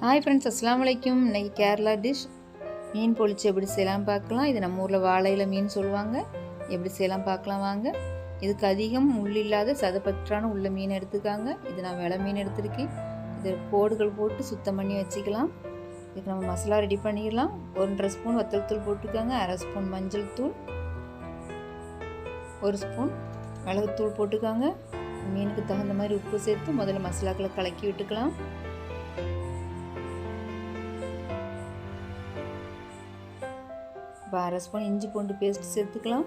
Hi friends, அஸ்ஸலாமு அலைக்கும். இன்றைக்கி கேரளா டிஷ் மீன் பொழிச்சு எப்படி செய்யலாம் பார்க்கலாம். இது நம்ம ஊரில் வாழையில மீன் சொல்லுவாங்க. எப்படி செய்யலாம் பார்க்கலாம் வாங்க. இதுக்கு அதிகம் முள் இல்லாத சதப்பற்றான உள்ள மீன் எடுத்துக்காங்க. இது நான் வெலை மீன் எடுத்துருக்கேன். இதை கோடுகள் போட்டு சுத்தம் பண்ணி வச்சுக்கலாம். இதுக்கு நம்ம மசாலா ரெடி பண்ணிடலாம். 1.5 ஸ்பூன் வத்தல் தூள் போட்டுக்காங்க, 1/2 ஸ்பூன் மஞ்சள் தூள், 1 ஸ்பூன் மிளகுத்தூள் போட்டுக்காங்க. மீனுக்கு தகுந்த மாதிரி உப்பு சேர்த்து முதல்ல மசாலாக்களை கலக்கி விட்டுக்கலாம். இப்போ 1/2 ஸ்பூன் இஞ்சி பூண்டு பேஸ்ட் சேர்த்துக்கலாம்.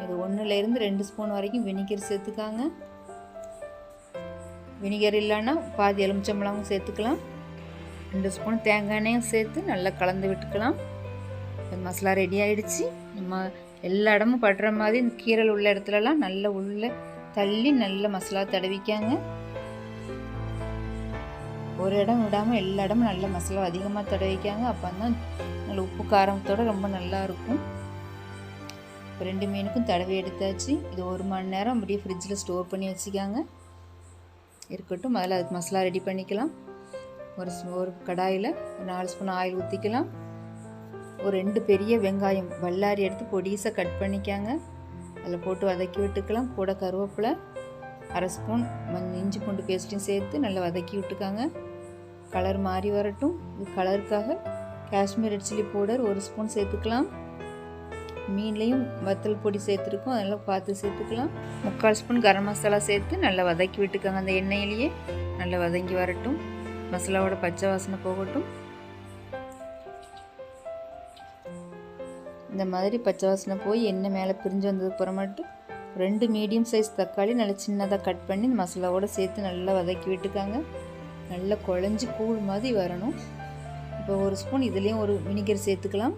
இது 1லேருந்து 2 ஸ்பூன் வரைக்கும் வினிகர் சேர்த்துக்காங்க. வினிகர் இல்லைன்னா பாதி எலுமிச்சம்பழமும் சேர்த்துக்கலாம். 2 ஸ்பூன் தேங்காய் எண்ணெயும் சேர்த்து நல்லா கலந்து விட்டுக்கலாம். மசாலா ரெடி ஆகிடுச்சு. நம்ம எல்லா இடமும் படுற மாதிரி இந்த கீரல் உள்ள இடத்துலலாம் நல்லா உள்ள தள்ளி நல்ல மசாலா தடவிக்காங்க. ஒரு இடம் விடாமல் எல்லா இடமும் நல்ல மசாலா அதிகமாக தடவிக்காங்க. அப்போ தான் நல்ல உப்பு காரத்தோடு ரொம்ப நல்லா இருக்கும். இப்போ 2 மீனுக்கும் தடவி எடுத்தாச்சு. இது 1 மணி நேரம் அப்படியே ஃப்ரிட்ஜில் ஸ்டோர் பண்ணி வச்சுக்காங்க. இருக்கட்டும். முதல்ல அதுக்கு மசாலா ரெடி பண்ணிக்கலாம். ஒரு கடாயில் 4 ஸ்பூன் ஆயில் ஊற்றிக்கலாம். ஒரு 2 பெரிய வெங்காயம் வல்லாரி எடுத்து பொடிசாக கட் பண்ணிக்காங்க. அதில் போட்டு வதக்கி விட்டுக்கலாம். கூட கருவேப்பிலை, 1/2 ஸ்பூன் இஞ்சி பூண்டு பேஸ்ட்டையும் சேர்த்து நல்லா வதக்கி விட்டுக்காங்க. கலர் மாறி வரட்டும். இது கலருக்காக Kashmir red chilli powder 1 spoon சேர்த்துக்கலாம். மீன்லேயும் வத்தல் பொடி சேர்த்துருக்கோம், அதெல்லாம் பார்த்து சேர்த்துக்கலாம். 3/4 ஸ்பூன் கரம் மசாலா சேர்த்து நல்லா வதக்கி விட்டுக்காங்க. அந்த எண்ணெயிலேயே நல்லா வதங்கி வரட்டும். மசாலாவோட பச்சை வாசனை போகட்டும். இந்த மாதிரி பச்சை வாசனை போய் எண்ணெய் மேலே பிரிஞ்சு வந்ததுக்கு அப்புறமேட்டு 2 மீடியம் சைஸ் தக்காளி நல்லா சின்னதாக கட் பண்ணி இந்த மசாலாவோடு சேர்த்து நல்லா வதக்கி விட்டுக்காங்க. நல்லா குழஞ்சி கூழ் மாதிரி வரணும். இப்போ 1 ஸ்பூன் இதுலேயும் ஒரு வினிகர் சேர்த்துக்கலாம்.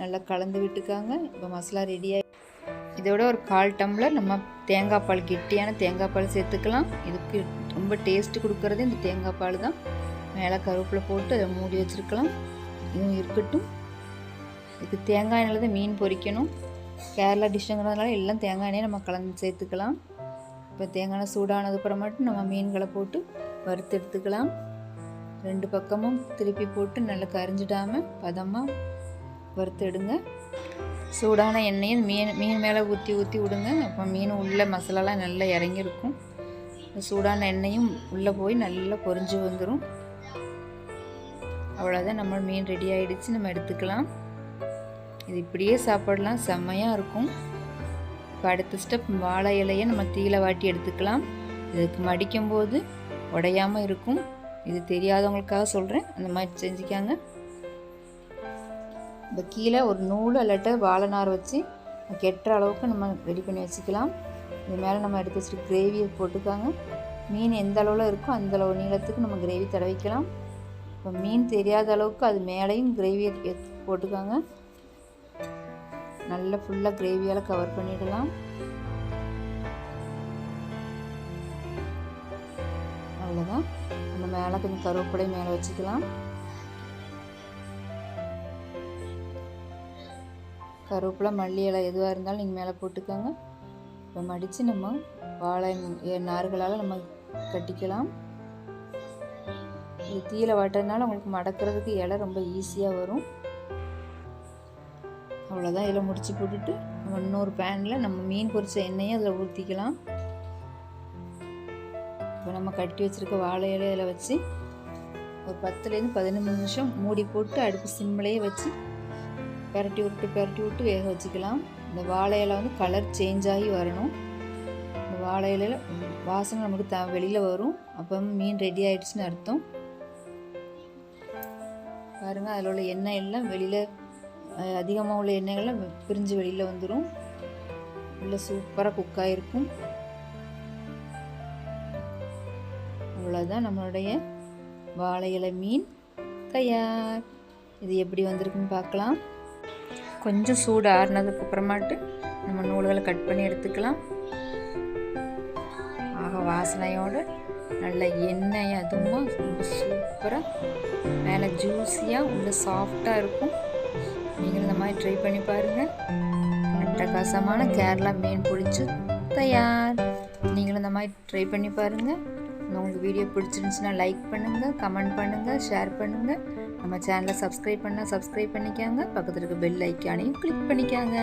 நல்லா கலந்து விட்டுக்காங்க. இப்போ மசாலா ரெடியாகி இதோட ஒரு 1/4 டம்ளர் நம்ம தேங்காய் பால், கெட்டியான தேங்காய் பால் சேர்த்துக்கலாம். இதுக்கு ரொம்ப டேஸ்ட்டு கொடுக்குறது இந்த தேங்காய் பால் தான். மேலே கருவேப்பிலை போட்டு அதை மூடி வச்சுருக்கலாம். இதுவும் இருக்கட்டும். இதுக்கு தேங்காய் எண்ணெயில் தான் மீன் பொரிக்கணும். கேரளா டிஷ்ஷுங்கிறதுனால எல்லாம் தேங்காய் எண்ணெயை நம்ம கலந்து சேர்த்துக்கலாம். இப்போ தேங்காய் எண்ணெய் சூடானதுக்கப்புறம் மட்டும் நம்ம மீன்களை போட்டு வறுத்து எடுத்துக்கலாம். 2 பக்கமும் திருப்பி போட்டு நல்லா கரிஞ்சிடாமல் பதமாக வறுத்து எடுங்க. சூடான எண்ணெயை மீன் மேலே ஊற்றி விடுங்க. அப்போ மீன் உள்ள மசாலாலாம் நல்லா இறங்கியிருக்கும். சூடான எண்ணெயும் உள்ளே போய் நல்லா பொரிஞ்சு வந்துடும். அவ்வளோதான், நம்ம மீன் ரெடி ஆகிடுச்சு. நம்ம எடுத்துக்கலாம். இது இப்படியே சாப்பிடலாம், செம்மையாக இருக்கும். இப்போ அடுத்த ஸ்டெப் வாழை இலையை நம்ம தீயில வாட்டி எடுத்துக்கலாம். இதுக்கு மடிக்கும்போது உடையாமல் இருக்கும். இது தெரியாதவங்களுக்காக சொல்கிறேன், அந்த மாதிரி செஞ்சுக்காங்க. இப்போ கீழே ஒரு நூல் அல்லட்ட வாழை நார் வச்சு கெட்டுற அளவுக்கு நம்ம ரெடி பண்ணி வச்சுக்கலாம். இது மேலே நம்ம எடுத்து வச்சுட்டு கிரேவியை போட்டுக்காங்க. மீன் எந்த அளவில் இருக்கோ அந்த அளவு நீளத்துக்கு நம்ம கிரேவி தடவிக்கலாம். இப்போ மீன் தெரியாத அளவுக்கு அது மேலேயும் கிரேவியை போட்டுக்காங்க. நல்லா ஃபுல்லாக கிரேவியால் கவர் பண்ணிடலாம். அவ்வளோதான். நம்ம மேலே கொஞ்சம் கருவேப்பிலை மேலே வச்சுக்கலாம். கருவேப்பிலை, மல்லி இலை எதுவாக இருந்தாலும் நீங்கள் மேலே போட்டுக்கோங்க. இப்போ மடித்து நம்ம வாழை நார்களால் நம்ம கட்டிக்கலாம். இது தீயில வாட்டுறதுனால உங்களுக்கு மடக்கிறதுக்கு இலை ரொம்ப ஈஸியாக வரும். அவ்வளோதான். இதில் முடிச்சு போட்டுட்டு நம்ம இன்னொரு பேனில் நம்ம மீன் பொரிச்ச எண்ணெயை அதில் ஊற்றிக்கலாம். இப்போ நம்ம கட்டி வச்சுருக்க வாழை இலையில் வச்சு ஒரு 10லேருந்து 15 நிமிஷம் மூடி போட்டு அடுப்பு சிம்மிலேயே வச்சு பெரட்டி விட்டு வேக வச்சுக்கலாம். இந்த வாழை இலை வந்து கலர் சேஞ்ச் ஆகி வரணும். இந்த வாழை இலையில் வாசனை நமக்கு வெளியில் வரும். அப்போ மீன் ரெடி ஆகிடுச்சுன்னு அர்த்தம். பாருங்கள், அதில் உள்ள எண்ணெய் எல்லாம் வெளியில் அதிகமாக உள்ள எண்ணெய்கள்லாம் பிரிஞ்சு வெளியில் வந்துடும். உள்ள சூப்பராக குக்காயிருக்கும். அவ்வளோதான், நம்மளுடைய வாழை இலை மீன் தயார். இது எப்படி வந்திருக்குன்னு பார்க்கலாம். கொஞ்சம் சூடு ஆறுனதுக்கு அப்புறமாட்டு நம்ம நூல்களை கட் பண்ணி எடுத்துக்கலாம். ஆக வாசனையோடு நல்ல எண்ணெய் அதுவும் ரொம்ப சூப்பராக மேலே ஜூஸியாக உள்ள சாஃப்டாக இருக்கும். நீங்கள் இந்த மாதிரி ட்ரை பண்ணி பாருங்கள். அட்டகாசமான கேரளா மீன் பொழிச்சு தயார். நீங்களும் இந்த மாதிரி ட்ரை பண்ணி பாருங்கள். உங்களுக்கு வீடியோ பிடிச்சிருந்துச்சுன்னா லைக் பண்ணுங்கள், கமெண்ட் பண்ணுங்கள், ஷேர் பண்ணுங்கள். நம்ம சேனலை சப்ஸ்கிரைப் பண்ணிக்கோங்க. பக்கத்தில் இருக்க பெல் ஐக்கானையும் கிளிக் பண்ணிக்கோங்க.